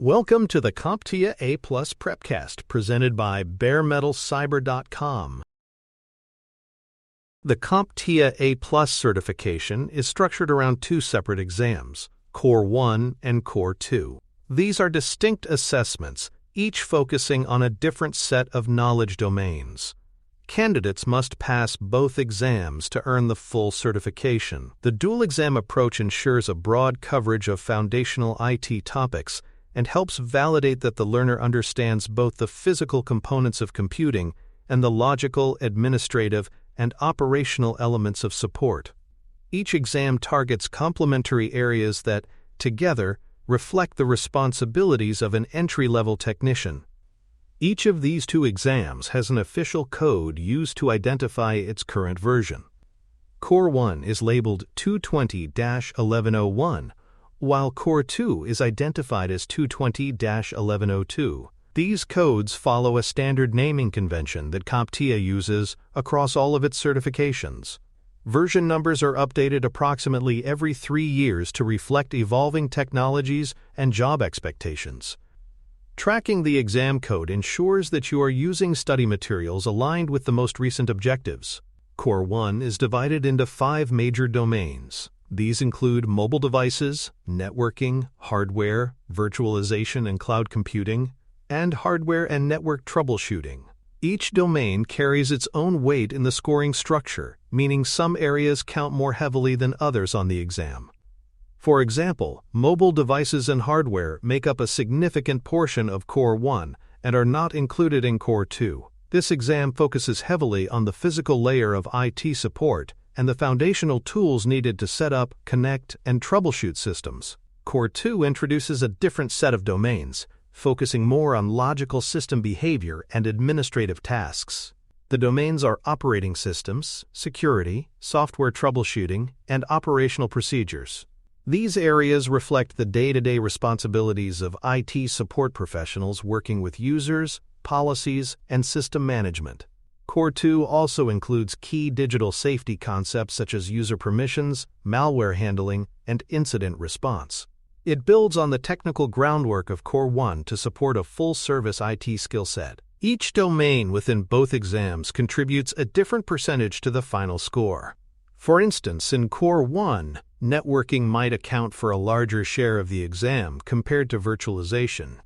Welcome to the CompTIA A+ Prepcast presented by baremetalcyber.com. The CompTIA A+ certification is structured around two separate exams, Core 1 and Core 2. These are distinct assessments, each focusing on a different set of knowledge domains. Candidates must pass both exams to earn the full certification. The dual exam approach ensures a broad coverage of foundational IT topics and helps validate that the learner understands both the physical components of computing and the logical, administrative, and operational elements of support. Each exam targets complementary areas that, together, reflect the responsibilities of an entry-level technician. Each of these two exams has an official code used to identify its current version. Core 1 is labeled 220-1101, while Core 2 is identified as 220-1102. These codes follow a standard naming convention that CompTIA uses across all of its certifications. Version numbers are updated approximately every 3 years to reflect evolving technologies and job expectations. Tracking the exam code ensures that you are using study materials aligned with the most recent objectives. Core 1 is divided into 5 major domains. These include mobile devices, networking, hardware, virtualization and cloud computing, and hardware and network troubleshooting. Each domain carries its own weight in the scoring structure, meaning some areas count more heavily than others on the exam. For example, mobile devices and hardware make up a significant portion of Core 1 and are not included in Core 2. This exam focuses heavily on the physical layer of IT support and the foundational tools needed to set up, connect, and troubleshoot systems. Core 2 introduces a different set of domains, focusing more on logical system behavior and administrative tasks. The domains are operating systems, security, software troubleshooting, and operational procedures. These areas reflect the day-to-day responsibilities of IT support professionals working with users, policies, and system management. Core 2 also includes key digital safety concepts such as user permissions, malware handling, and incident response. It builds on the technical groundwork of Core 1 to support a full-service IT skill set. Each domain within both exams contributes a different percentage to the final score. For instance, in Core 1, networking might account for a larger share of the exam compared to virtualization.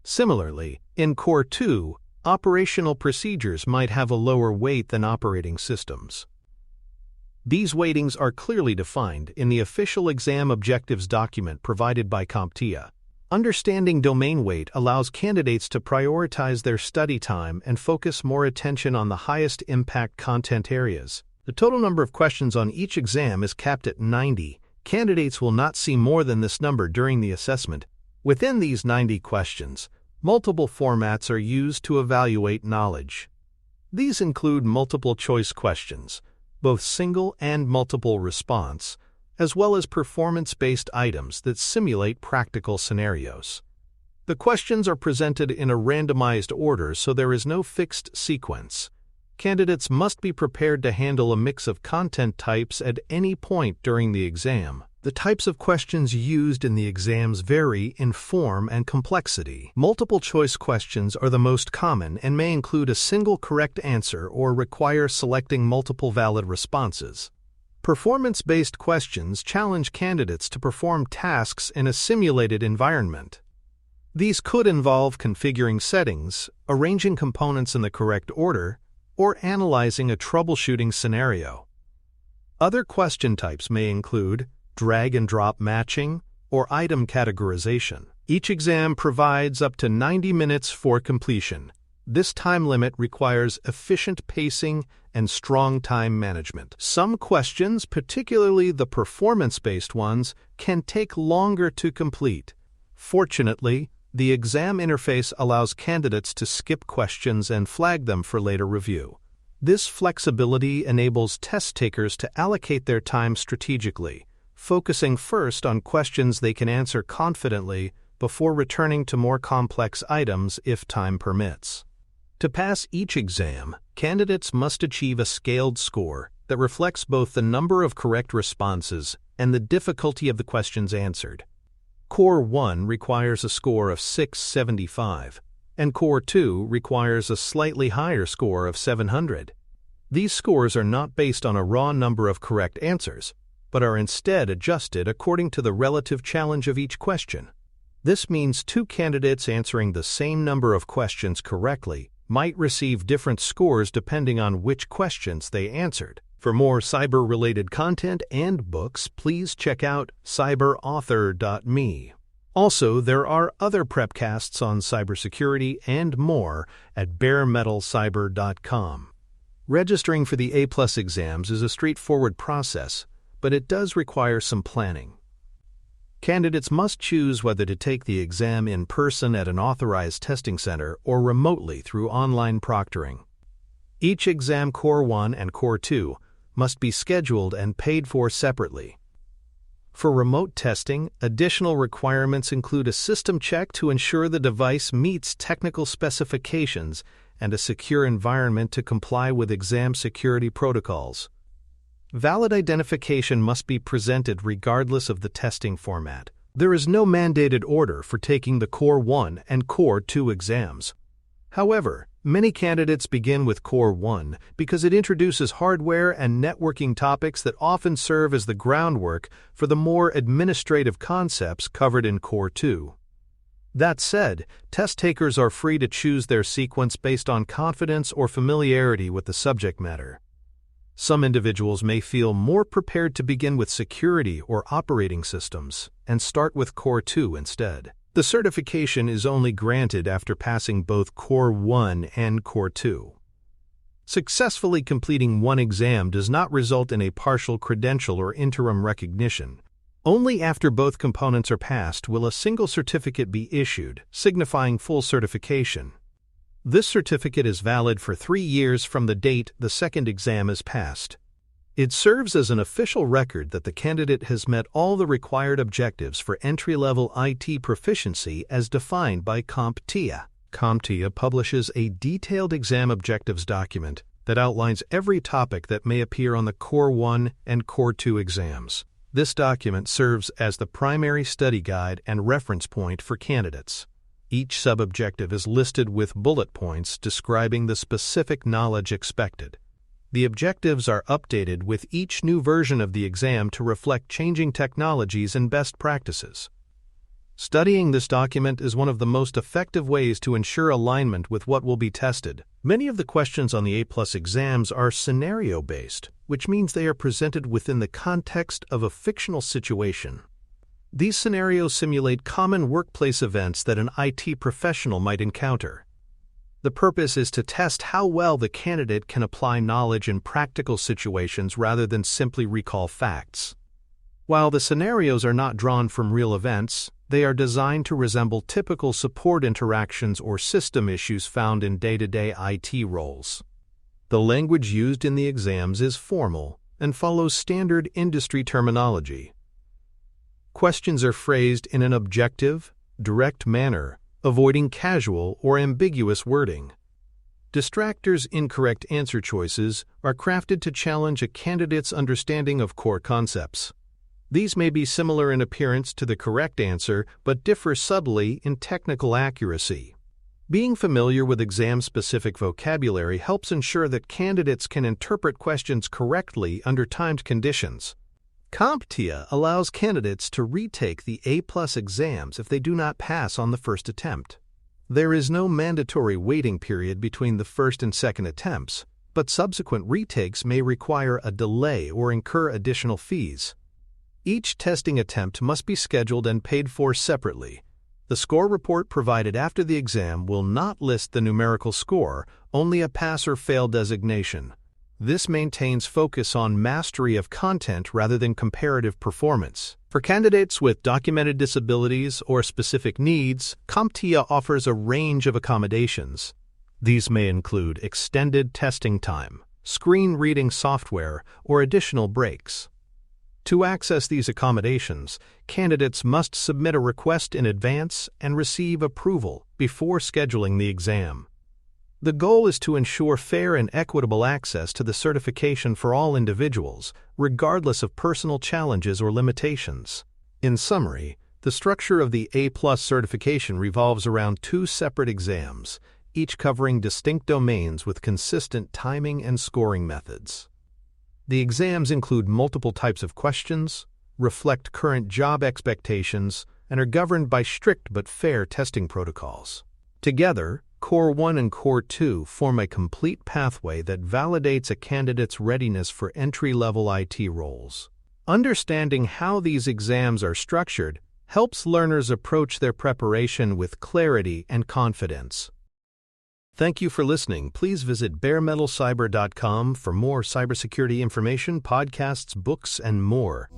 Similarly, in Core 2, operational procedures might have a lower weight than operating systems. These weightings are clearly defined in the official exam objectives document provided by CompTIA. Understanding domain weight allows candidates to prioritize their study time and focus more attention on the highest impact content areas. The total number of questions on each exam is capped at 90. Candidates will not see more than this number during the assessment. Within these 90 questions, multiple formats are used to evaluate knowledge. These include multiple-choice questions, both single and multiple response, as well as performance-based items that simulate practical scenarios. The questions are presented in a randomized order, so there is no fixed sequence. Candidates must be prepared to handle a mix of content types at any point during the exam. The types of questions used in the exams vary in form and complexity. Multiple-choice questions are the most common and may include a single correct answer or require selecting multiple valid responses. Performance-based questions challenge candidates to perform tasks in a simulated environment. These could involve configuring settings, arranging components in the correct order, or analyzing a troubleshooting scenario. Other question types may include drag-and-drop matching, or item categorization. Each exam provides up to 90 minutes for completion. This time limit requires efficient pacing and strong time management. Some questions, particularly the performance-based ones, can take longer to complete. Fortunately, the exam interface allows candidates to skip questions and flag them for later review. This flexibility enables test takers to allocate their time strategically, focusing first on questions they can answer confidently before returning to more complex items if time permits. To pass each exam, candidates must achieve a scaled score that reflects both the number of correct responses and the difficulty of the questions answered. Core 1 requires a score of 675, and Core 2 requires a slightly higher score of 700. These scores are not based on a raw number of correct answers, but are instead adjusted according to the relative challenge of each question. This means two candidates answering the same number of questions correctly might receive different scores depending on which questions they answered. For more cyber-related content and books, please check out cyberauthor.me. Also, there are other prepcasts on cybersecurity and more at baremetalcyber.com. Registering for the A+ exams is a straightforward process, but it does require some planning. Candidates must choose whether to take the exam in person at an authorized testing center or remotely through online proctoring. Each exam, Core 1 and Core 2, must be scheduled and paid for separately. For remote testing, additional requirements include a system check to ensure the device meets technical specifications and a secure environment to comply with exam security protocols. Valid identification must be presented regardless of the testing format. There is no mandated order for taking the Core 1 and Core 2 exams. However, many candidates begin with Core 1 because it introduces hardware and networking topics that often serve as the groundwork for the more administrative concepts covered in Core 2. That said, test takers are free to choose their sequence based on confidence or familiarity with the subject matter. Some individuals may feel more prepared to begin with security or operating systems and start with Core 2 instead. The certification is only granted after passing both Core 1 and Core 2. Successfully completing one exam does not result in a partial credential or interim recognition. Only after both components are passed will a single certificate be issued, signifying full certification. This certificate is valid for 3 years from the date the second exam is passed. It serves as an official record that the candidate has met all the required objectives for entry-level IT proficiency as defined by CompTIA. CompTIA publishes a detailed exam objectives document that outlines every topic that may appear on the Core 1 and Core 2 exams. This document serves as the primary study guide and reference point for candidates. Each sub-objective is listed with bullet points describing the specific knowledge expected. The objectives are updated with each new version of the exam to reflect changing technologies and best practices. Studying this document is one of the most effective ways to ensure alignment with what will be tested. Many of the questions on the A+ exams are scenario-based, which means they are presented within the context of a fictional situation. These scenarios simulate common workplace events that an IT professional might encounter. The purpose is to test how well the candidate can apply knowledge in practical situations rather than simply recall facts. While the scenarios are not drawn from real events, they are designed to resemble typical support interactions or system issues found in day-to-day IT roles. The language used in the exams is formal and follows standard industry terminology. Questions are phrased in an objective, direct manner, avoiding casual or ambiguous wording. Distractors' incorrect answer choices are crafted to challenge a candidate's understanding of core concepts. These may be similar in appearance to the correct answer but differ subtly in technical accuracy. Being familiar with exam-specific vocabulary helps ensure that candidates can interpret questions correctly under timed conditions. CompTIA allows candidates to retake the A+ exams if they do not pass on the first attempt. There is no mandatory waiting period between the first and second attempts, but subsequent retakes may require a delay or incur additional fees. Each testing attempt must be scheduled and paid for separately. The score report provided after the exam will not list the numerical score, only a pass or fail designation. This maintains focus on mastery of content rather than comparative performance. For candidates with documented disabilities or specific needs, CompTIA offers a range of accommodations. These may include extended testing time, screen reading software, or additional breaks. To access these accommodations, candidates must submit a request in advance and receive approval before scheduling the exam. The goal is to ensure fair and equitable access to the certification for all individuals, regardless of personal challenges or limitations. In summary, The structure of the A+ certification revolves around 2 separate exams, each covering distinct domains with consistent timing and scoring methods. The exams include multiple types of questions, reflect current job expectations, and are governed by strict but fair testing protocols. Together, Core 1 and Core 2 form a complete pathway that validates a candidate's readiness for entry-level IT roles. Understanding how these exams are structured helps learners approach their preparation with clarity and confidence. Thank you for listening. Please visit baremetalcyber.com for more cybersecurity information, podcasts, books, and more.